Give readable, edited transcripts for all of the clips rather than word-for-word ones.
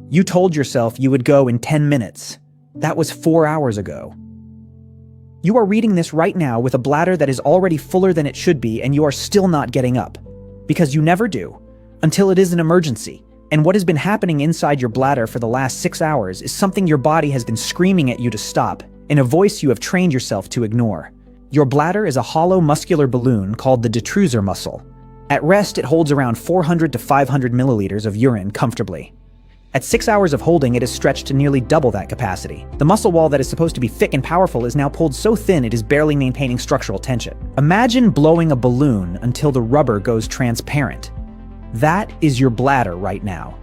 You told yourself you would go in 10 minutes. That was 4 hours ago. You are reading this right now with a bladder that is already fuller than it should be, and you are still not getting up. Because you never do, until it is an emergency. And what has been happening inside your bladder for the last 6 hours is something your body has been screaming at you to stop, in a voice you have trained yourself to ignore. Your bladder is a hollow muscular balloon called the detrusor muscle. At rest, it holds around 400 to 500 milliliters of urine comfortably. At 6 hours of holding, it is stretched to nearly double that capacity. The muscle wall that is supposed to be thick and powerful is now pulled so thin it is barely maintaining structural tension. Imagine blowing a balloon until the rubber goes transparent. That is your bladder right now.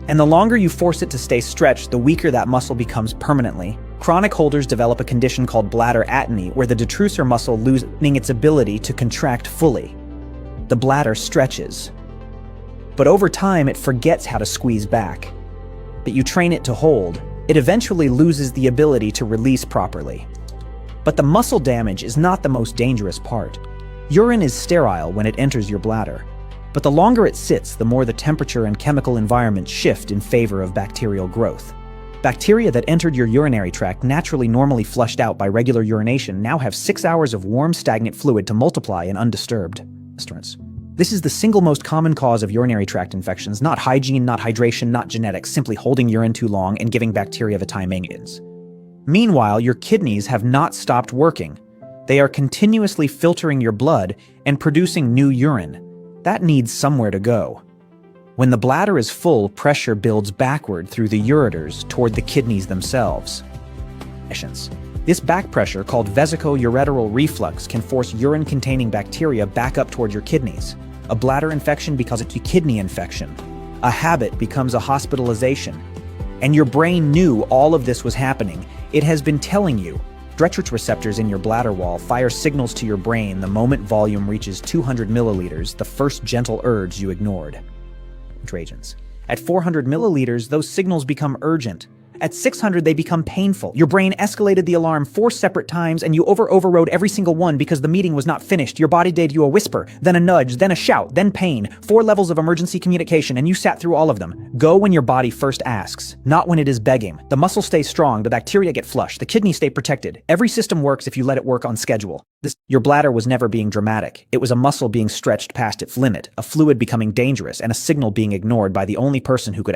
And the longer you force it to stay stretched, the weaker that muscle becomes permanently. Chronic holders develop a condition called bladder atony, where the detrusor muscle losing its ability to contract fully. The bladder stretches. But over time, it forgets how to squeeze back. But you train it to hold, it eventually loses the ability to release properly. But the muscle damage is not the most dangerous part. Urine is sterile when it enters your bladder. But the longer it sits, the more the temperature and chemical environment shift in favor of bacterial growth. Bacteria that entered your urinary tract naturally normally flushed out by regular urination now have 6 hours of warm, stagnant fluid to multiply in undisturbed. This is the single most common cause of urinary tract infections, not hygiene, not hydration, not genetics, simply holding urine too long and giving bacteria the time maintenance. Meanwhile, your kidneys have not stopped working. They are continuously filtering your blood and producing new urine. That needs somewhere to go. When the bladder is full, pressure builds backward through the ureters toward the kidneys themselves. This back pressure, called vesico-ureteral reflux, can force urine-containing bacteria back up toward your kidneys. A bladder infection becomes a kidney infection. A habit becomes a hospitalization. And your brain knew all of this was happening. It has been telling you. 𝘂𝗵𝗶𝘀𝗍 receptors in your bladder wall fire signals to your brain the moment volume reaches 200 milliliters, the first gentle urge you ignored. At 400 milliliters, those signals become urgent. At 600, they become painful. Your brain escalated the alarm 4 separate times, and you overrode every single one because the meeting was not finished. Your body gave you a whisper, then a nudge, then a shout, then pain. 4 levels of emergency communication, and you sat through all of them. Go when your body first asks, not when it is begging. The muscle stays strong, the bacteria get flushed, the kidneys stay protected. Every system works if you let it work on schedule. Your bladder was never being dramatic. It was a muscle being stretched past its limit, a fluid becoming dangerous, and a signal being ignored by the only person who could